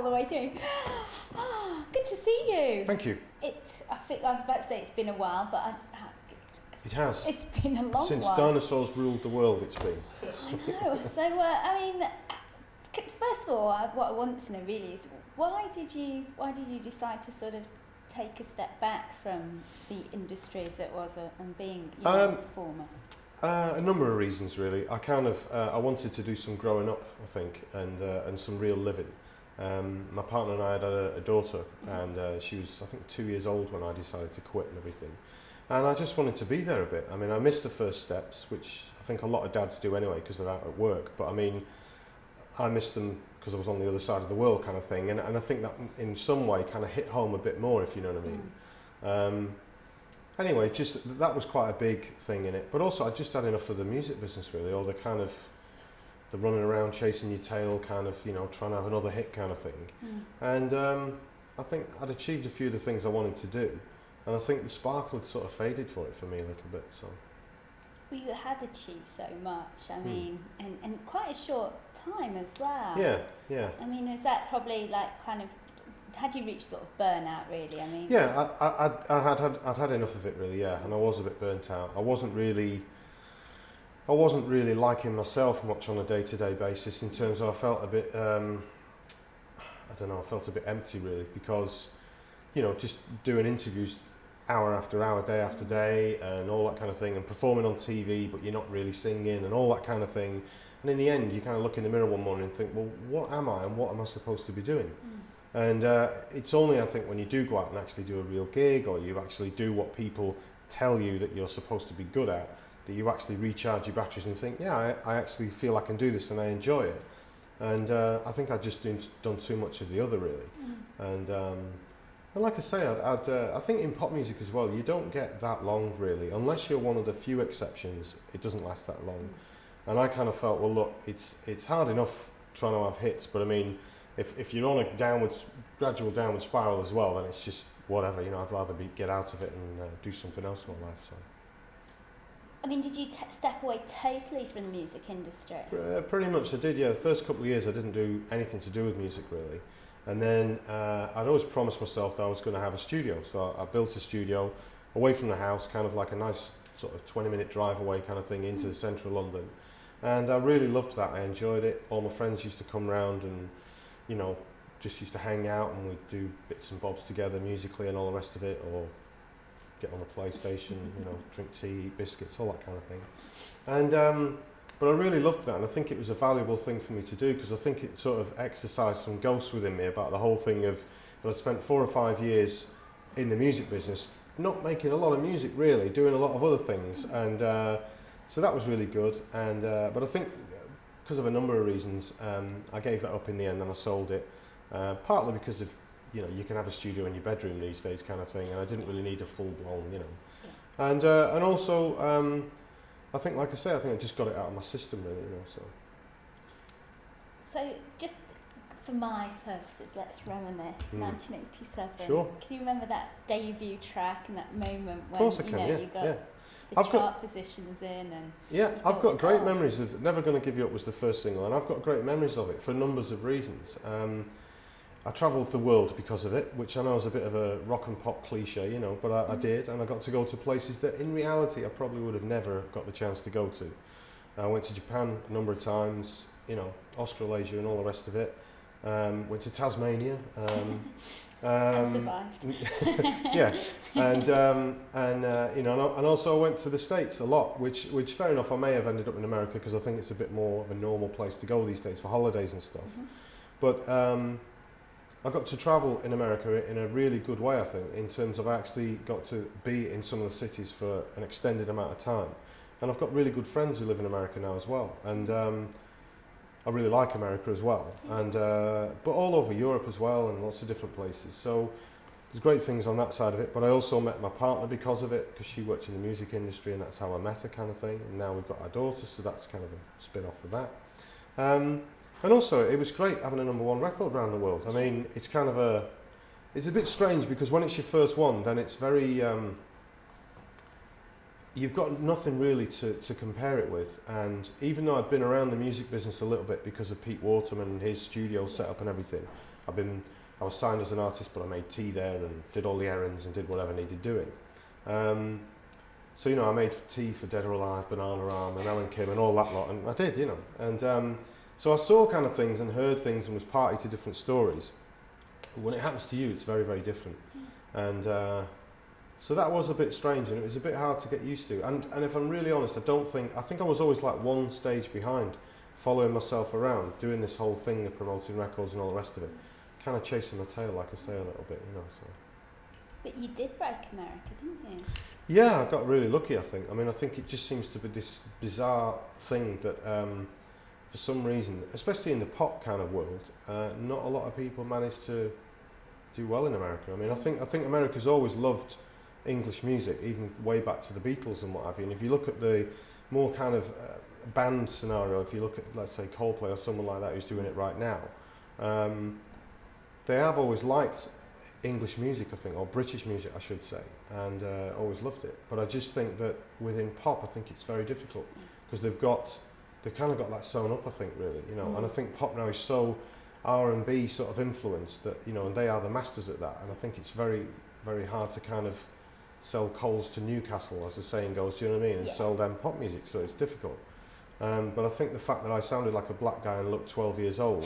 the way through. Oh, good to see you. Thank you. I think I was about to say it's been a while, but It has. it's been a long while. Since dinosaurs ruled the world, it's been. I know. So, I mean, first of all, what I want to know really is why did you decide to sort of take a step back from the industry as it was and being a performer? A number of reasons, really. I wanted to do some growing up, I think, and some real living. My partner and I had a daughter, and she was, I think, 2 years old when I decided to quit and everything. And I just wanted to be there a bit. I mean, I missed the first steps, which I think a lot of dads do anyway because they're out at work. But I mean, I missed them because I was on the other side of the world kind of thing. And I think that in some way kind of hit home a bit more, if you know what I mean. Anyway, just that was quite a big thing in it. But also I just had enough of the music business really, or the running around chasing your tail kind of, trying to have another hit kind of thing. And I think I'd achieved a few of the things I wanted to do. And I think the sparkle had sort of faded for it for me a little bit. So. Well, you had achieved so much, I mean, and quite a short time as well. Yeah. I mean, was that probably like kind of, had you reached sort of burnout really? I mean. Yeah, I'd had enough of it really, yeah, and I was a bit burnt out. I wasn't really liking myself much on a day-to-day basis in terms of I felt a bit, I felt a bit empty really because, just doing interviews hour after hour, day after day, and all that kind of thing, and performing on TV, but you're not really singing, and all that kind of thing. And in the end, you kind of look in the mirror one morning and think, well, what am I, and what am I supposed to be doing? And it's only, I think, when you do go out and actually do a real gig, or you actually do what people tell you that you're supposed to be good at, that you actually recharge your batteries and think, yeah, I actually feel I can do this and I enjoy it. And I think I'd just done too much of the other, really. And like I say, I think in pop music as well, you don't get that long really, unless you're one of the few exceptions. It doesn't last that long. And I kind of felt, well, look, it's hard enough trying to have hits, but I mean, if you're on a gradual downward spiral as well, then it's just whatever. I'd rather get out of it and do something else in my life. So. I mean, did you step away totally from the music industry? Pretty much, I did. Yeah, the first couple of years I didn't do anything to do with music really. And then I'd always promised myself that I was going to have a studio. So I built a studio away from the house, kind of like a nice sort of 20-minute drive away kind of thing into the centre of London. And I really loved that. I enjoyed it. All my friends used to come round and, just used to hang out, and we'd do bits and bobs together musically and all the rest of it, or get on the PlayStation, drink tea, eat biscuits, all that kind of thing. And but I really loved that, and I think it was a valuable thing for me to do because I think it sort of exercised some ghosts within me about the whole thing of that I'd spent 4 or 5 years in the music business, not making a lot of music really, doing a lot of other things, and so that was really good. And but I think because of a number of reasons, I gave that up in the end and I sold it, partly because of you can have a studio in your bedroom these days kind of thing, and I didn't really need a full blown and also. I think, like I say, I just got it out of my system, really, So, just for my purposes, let's reminisce. 1987. Sure. Can you remember that debut track and that moment when you got the chart positions in? And I've got great memories of Never Gonna Give You Up was the first single, and I've got great memories of it for numbers of reasons. I travelled the world because of it, which I know is a bit of a rock and pop cliche, but I did, and I got to go to places that in reality I probably would have never got the chance to go to. I went to Japan a number of times, Australasia and all the rest of it. Went to Tasmania. And survived. Yeah, and also I went to the States a lot, which fair enough, I may have ended up in America because I think it's a bit more of a normal place to go these days for holidays and stuff. But I got to travel in America in a really good way, I think, in terms of I actually got to be in some of the cities for an extended amount of time. And I've got really good friends who live in America now as well. And I really like America as well. And but all over Europe as well, and lots of different places. So there's great things on that side of it. But I also met my partner because of it, because she worked in the music industry, and that's how I met her kind of thing. And now we've got our daughter, so that's kind of a spin-off of that. And also, it was great having a #1 record around the world. I mean, it's a bit strange because when it's your first one, then it's very, you've got nothing really to compare it with. And even though I'd been around the music business a little bit because of Pete Waterman and his studio setup and everything, I was signed as an artist, but I made tea there and did all the errands and did whatever needed doing. So, you know, I made tea for Dead or Alive, Bananarama and Ellen Kim and all that lot, and I did, you know. And so I saw kind of things and heard things and was party to different stories. When it happens to you, it's very, very different. And so that was a bit strange, and it was a bit hard to get used to. And if I'm really honest, I think I was always like one stage behind, following myself around, doing this whole thing of promoting records and all the rest of it. Kind of chasing my tail, like I say, a little bit, you know. So. But you did break America, didn't you? Yeah, I got really lucky, I think. I mean, I think it just seems to be this bizarre thing that, for some reason, especially in the pop kind of world, not a lot of people manage to do well in America. I mean, I think America's always loved English music, even way back to the Beatles and what have you. And if you look at the more kind of band scenario, if you look at, let's say, Coldplay or someone like that who's doing it right now, they have always liked English music, I think, or British music, I should say, and always loved it. But I just think that within pop, I think it's very difficult because they've kind of got that sewn up, I think, really, you know. And I think pop now is so R&B sort of influenced that, you know, and they are the masters at that. And I think it's very, very hard to kind of sell coals to Newcastle, as the saying goes, do you know what I mean, and sell them pop music, so it's difficult. But I think the fact that I sounded like a black guy and looked 12 years old,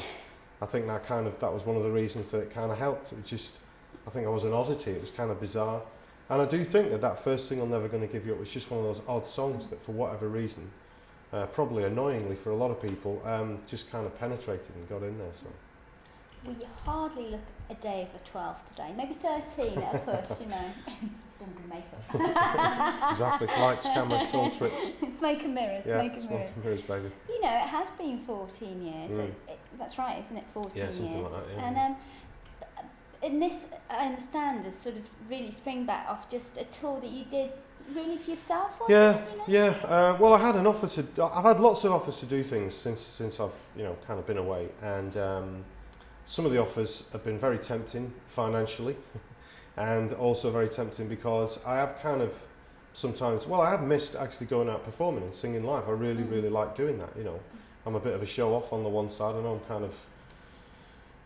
I think that was one of the reasons that it kind of helped. It just, I think I was an oddity, it was kind of bizarre. And I do think that first single, Never Gonna Give You Up, was just one of those odd songs that for whatever reason, probably annoyingly for a lot of people, just kind of penetrated and got in there. So. Well, you hardly look a day over 12 today, maybe 13 at a push, you know. Still good makeup. Exactly, lights, camera, tall trips. Smoke and mirrors, yeah, smoke and mirrors. Mirrors, baby. You know, it has been 14 years. That's right, isn't it? 14 yeah, years. Something like that, yeah. And in this, I understand, is sort of really spring back off just a tour that you did really for yourself, was it? You know? Yeah. Well, I had an offer I've had lots of offers to do things since I've, you know, kind of been away, and some of the offers have been very tempting financially, and also very tempting because I have kind of sometimes, well, I have missed actually going out performing and singing live. I really, really like doing that, you know. I'm a bit of a show off on the one side. I know I'm kind of,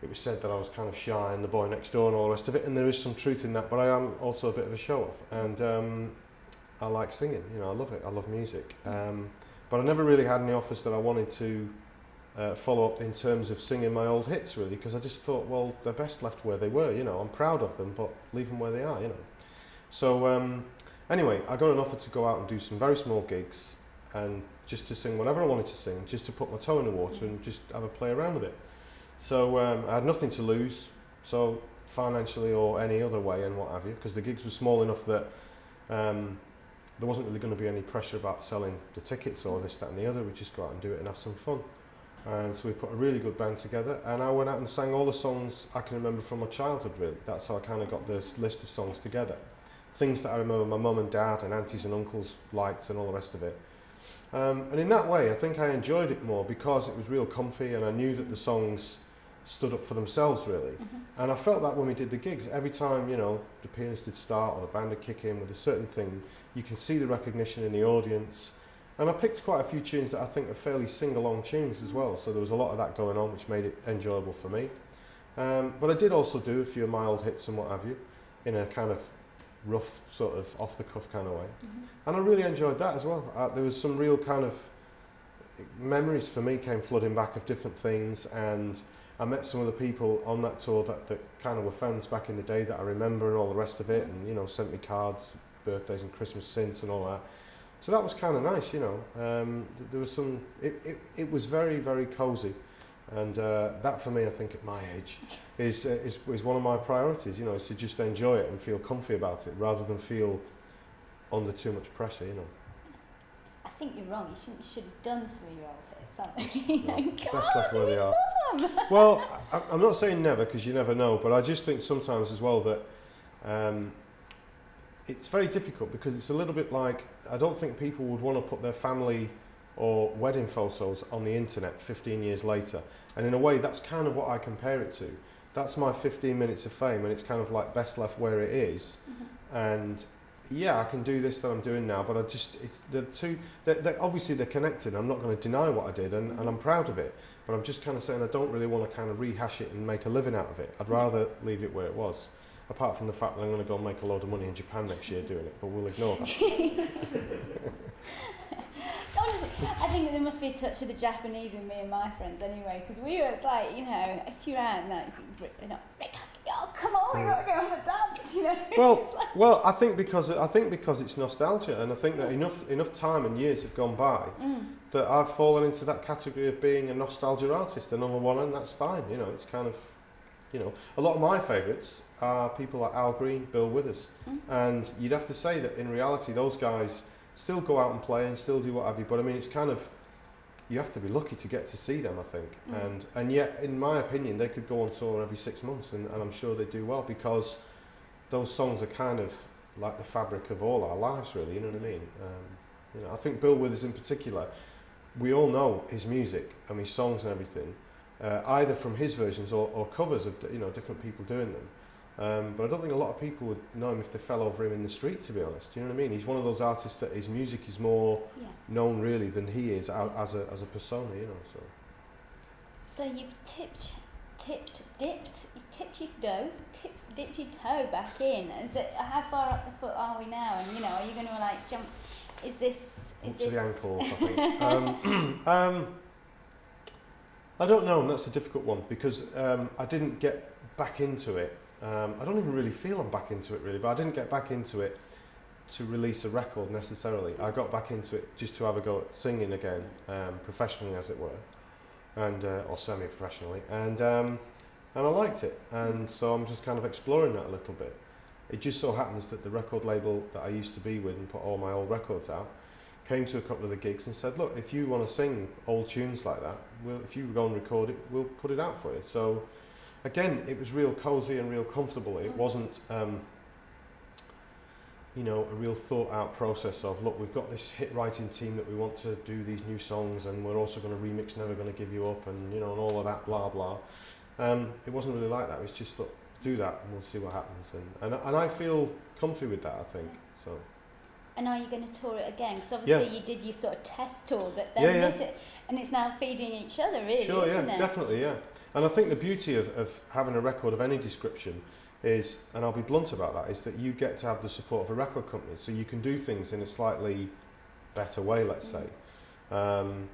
it was said that I was kind of shy and the boy next door and all the rest of it, and there is some truth in that, but I am also a bit of a show off, and I like singing, you know, I love it, I love music, but I never really had any offers that I wanted to follow up in terms of singing my old hits, really, because I just thought, well, they're best left where they were, you know. I'm proud of them, but leave them where they are, you know. So anyway, I got an offer to go out and do some very small gigs and just to sing whatever I wanted to sing, just to put my toe in the water and just have a play around with it. So I had nothing to lose, so financially or any other way and what have you, because the gigs were small enough that there wasn't really going to be any pressure about selling the tickets or this, that and the other. We'd just go out and do it and have some fun. And so we put a really good band together, and I went out and sang all the songs I can remember from my childhood, really. That's how I kind of got this list of songs together. Things that I remember my mum and dad and aunties and uncles liked and all the rest of it. And in that way, I think I enjoyed it more because it was real comfy and I knew that the songs stood up for themselves, really. And I felt that when we did the gigs, every time, you know, the pianist would start or the band would kick in with a certain thing, you can see the recognition in the audience. And I picked quite a few tunes that I think are fairly sing-along tunes as well, so there was a lot of that going on, which made it enjoyable for me. But I did also do a few of my old hits and what have you, in a kind of rough, sort of off-the-cuff kind of way. And I really enjoyed that as well. There was some real kind of memories for me came flooding back of different things, and I met some of the people on that tour that kind of were friends back in the day that I remember and all the rest of it, and, you know, sent me cards, birthdays and Christmas since and all that. So that was kind of nice, you know. There was some, it was very, very cosy, and that for me, I think at my age, is one of my priorities, you know, is to just enjoy it and feel comfy about it rather than feel under too much pressure, you know. I think you're wrong. You should have done some of your old hits, haven't you? No, best left where they are. Well, I'm not saying never, because you never know, but I just think sometimes as well that it's very difficult because it's a little bit like, I don't think people would want to put their family or wedding photos on the internet 15 years later. And in a way, that's kind of what I compare it to. That's my 15 minutes of fame, and it's kind of like best left where it is. And yeah, I can do this that I'm doing now, but it's the two, obviously they're connected. I'm not going to deny what I did, and I'm proud of it, but I'm just kind of saying I don't really want to kind of rehash it and make a living out of it. I'd rather leave it where it was, apart from the fact that I'm going to go and make a load of money in Japan next year doing it, but we'll ignore that. Honestly, I think there must be a touch of the Japanese in me and my friends anyway, because we were, it's like, you know, if you're out and like, you know, Rick Astley, oh come on, we gotta go have a dance, you know. Well, I think because it's nostalgia, and I think that enough time and years have gone by that I've fallen into that category of being a nostalgia artist, and number one, and that's fine. You know, it's kind of, you know, a lot of my favourites are people like Al Green, Bill Withers, and you'd have to say that in reality, those guys still go out and play and still do what have you, but I mean, it's kind of, you have to be lucky to get to see them, I think. And yet, in my opinion, they could go on tour every 6 months, and I'm sure they do well, because those songs are kind of like the fabric of all our lives, really, you know what I mean? You know, I think Bill Withers in particular, we all know his music and his songs and everything, either from his versions or covers of, you know, different people doing them. But I don't think a lot of people would know him if they fell over him in the street, to be honest. Do you know what I mean? He's one of those artists that his music is more known really than he is as a persona, you know. So you've dipped your toe back in. Is it, how far up the foot are we now? And you know, are you going to like jump? Is this up to the ankles, I think. I don't know, and that's a difficult one, because I didn't get back into it. I don't even really feel I'm back into it really, but I didn't get back into it to release a record necessarily. I got back into it just to have a go at singing again, professionally as it were, and or semi-professionally, and I liked it, and so I'm just kind of exploring that a little bit. It just so happens that the record label that I used to be with and put all my old records out came to a couple of the gigs and said, look, if you want to sing old tunes like that, if you go and record it, we'll put it out for you. So again, it was real cosy and real comfortable. It wasn't, you know, a real thought-out process of, look, we've got this hit-writing team that we want to do these new songs, and we're also going to remix Never Gonna Give You Up, and, you know, and all of that blah blah. It wasn't really like that. It was just, look, do that, and we'll see what happens. And I feel comfy with that, I think. So. And are you going to tour it again? Because obviously you did your sort of test tour, but then and it's now feeding each other, really, sure, isn't yeah, it? Definitely, yeah. And I think the beauty of having a record of any description is, and I'll be blunt about that, is that you get to have the support of a record company, so you can do things in a slightly better way, let's say. And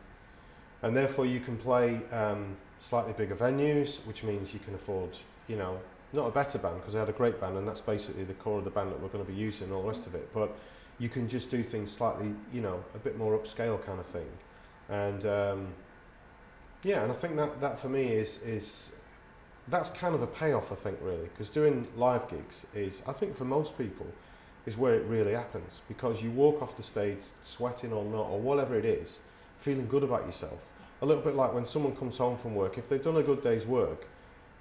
therefore you can play slightly bigger venues, which means you can afford, you know, not a better band, because I had a great band, and that's basically the core of the band that we're going to be using and all the rest of it, but you can just do things slightly, you know, a bit more upscale kind of thing. And yeah, and I think that for me is that's kind of a payoff, I think, really, because doing live gigs is, I think for most people, is where it really happens, because you walk off the stage sweating or not, or whatever it is, feeling good about yourself. A little bit like when someone comes home from work, if they've done a good day's work,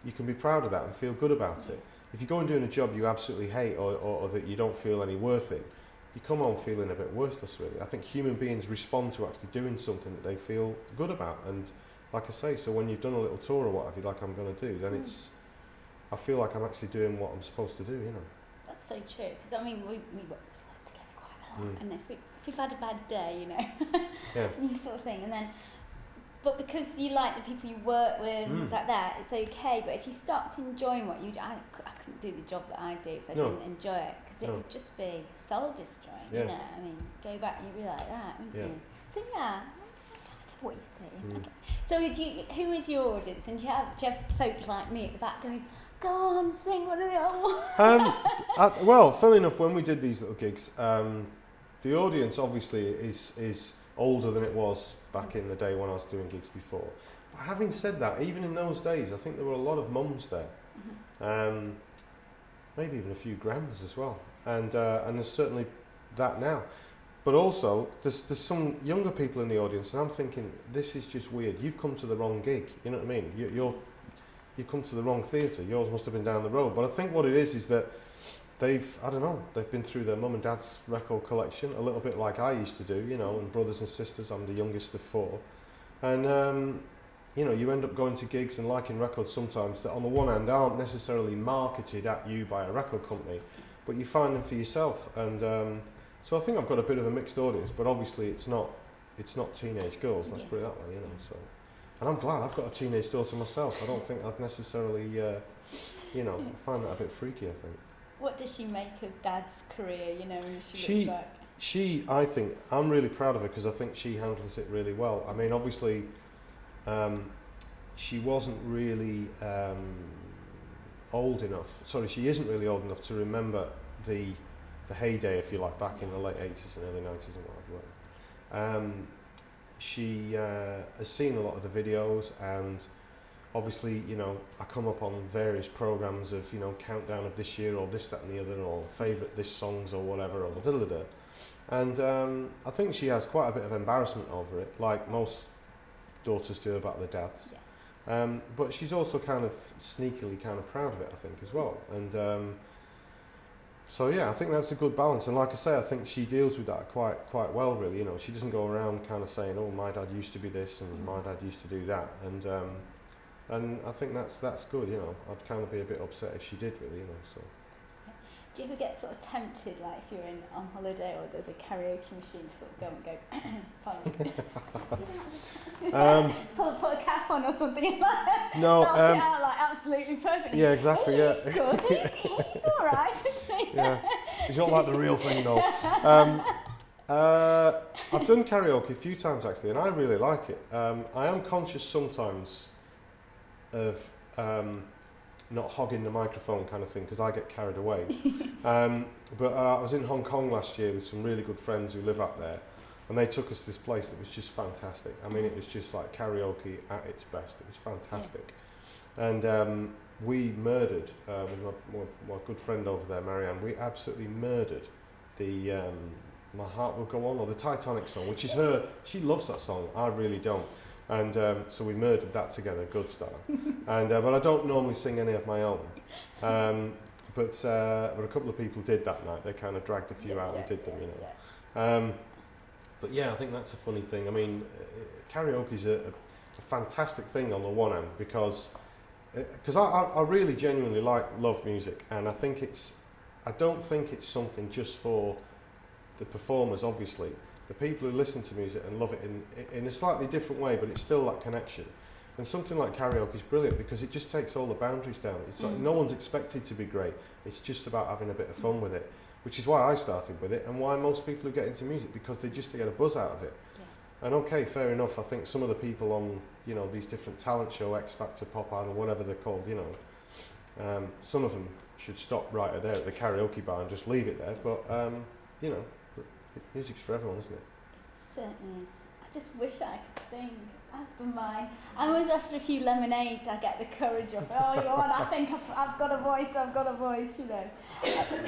you can be proud of that and feel good about it. If you go and doing a job you absolutely hate, or that you don't feel any worth in, you come home feeling a bit worthless, really. I think human beings respond to actually doing something that they feel good about, and like I say, so when you've done a little tour or whatever, like I'm going to do, then it's, I feel like I'm actually doing what I'm supposed to do, you know. That's so true, because I mean, we work together quite a lot, and if you've had a bad day, you know, you sort of thing, and then, but because you like the people you work with and things like that, it's okay, but if you start enjoying what you do, I couldn't do the job that I do if I didn't enjoy it, because it would just be soul destroying, you know, I mean, go back and you'd be like that, wouldn't you? So yeah, what you say. Okay. So who is your audience? And do you have folks like me at the back going, go on, sing one of the old well, funnily enough, when we did these little gigs, the audience obviously is older than it was back in the day when I was doing gigs before. But having said that, even in those days, I think there were a lot of mums there. Maybe even a few grands as well. And there's certainly that now. But also, there's some younger people in the audience, and I'm thinking, this is just weird. You've come to the wrong gig, you know what I mean? You've come to the wrong theatre. Yours must have been down the road. But I think what it is that they've been through their mum and dad's record collection, a little bit like I used to do, you know, and brothers and sisters. I'm the youngest of four. And, you know, you end up going to gigs and liking records sometimes that on the one hand aren't necessarily marketed at you by a record company, but you find them for yourself. And so I think I've got a bit of a mixed audience, but obviously it's not teenage girls. Let's put it that way, you know. So, and I'm glad I've got a teenage daughter myself. I don't think I'd necessarily, you know, find that a bit freaky. I think. What does she make of Dad's career? You know, when she looks back. I think I'm really proud of her because I think she handles it really well. I mean, obviously, she wasn't really old enough. Sorry, she isn't really old enough to remember the heyday, if you like, back in the late 80s and early 90s and what have you. She has seen a lot of the videos, and obviously, you know, I come up on various programs of, you know, countdown of this year or this, that and the other, or favourite this songs or whatever, or da-da-da-da. And I think she has quite a bit of embarrassment over it, like most daughters do about their dads. But she's also kind of sneakily kind of proud of it, I think, as well. And so yeah, I think that's a good balance. And like I say, I think she deals with that quite well, really. You know, she doesn't go around kind of saying, "Oh, my dad used to be this and my dad used to do that." And I think that's good. You know, I'd kind of be a bit upset if she did, really. You know, so. Do you ever get sort of tempted, like if you're on holiday or there's a karaoke machine, to sort of go and go, fine, just do that? Put a cap on or something like that. No, Belt it out like absolutely perfectly. Yeah, exactly. He's good. He's all right, isn't he? Yeah, he's not like the real thing though. I've done karaoke a few times actually, and I really like it. I am conscious sometimes of not hogging the microphone kind of thing, because I get carried away. But I was in Hong Kong last year with some really good friends who live up there, and they took us to this place that was just fantastic. I mean, it was just like karaoke at its best. It was fantastic. And we murdered, with my good friend over there, Marianne, we absolutely murdered the My Heart Will Go On, or the Titanic song, which is her, she loves that song, I really don't. And so we murdered that together, good style. And but I don't normally sing any of my own. But a couple of people did that night. They kind of dragged a few out and did them, you know. But yeah, I think that's a funny thing. I mean, karaoke is a fantastic thing on the one hand, because I really genuinely love music, and I don't think it's something just for the performers, obviously. The people who listen to music and love it in a slightly different way, but it's still that connection. And something like karaoke is brilliant because it just takes all the boundaries down. It's like no one's expected to be great. It's just about having a bit of fun with it, which is why I started with it, and why most people who get into music, because they just get a buzz out of it. Yeah. And okay, fair enough. I think some of the people on, you know, these different talent show, X Factor, Pop Idol, whatever they're called, you know, some of them should stop right there at the karaoke bar and just leave it there. But you know. Music's for everyone, isn't it? It certainly is. I just wish I could sing. I've done mine. I always, after a few lemonades, I get the courage of, oh, you're on, I think I've got a voice, you know.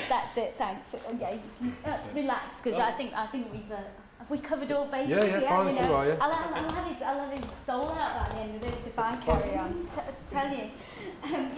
That's it, thanks. Okay, you can relax, because I think we've, have we covered all bases? Yeah, fine, you know. are you? I'll have his soul out by the end of this if I carry on. Tell you. Yeah.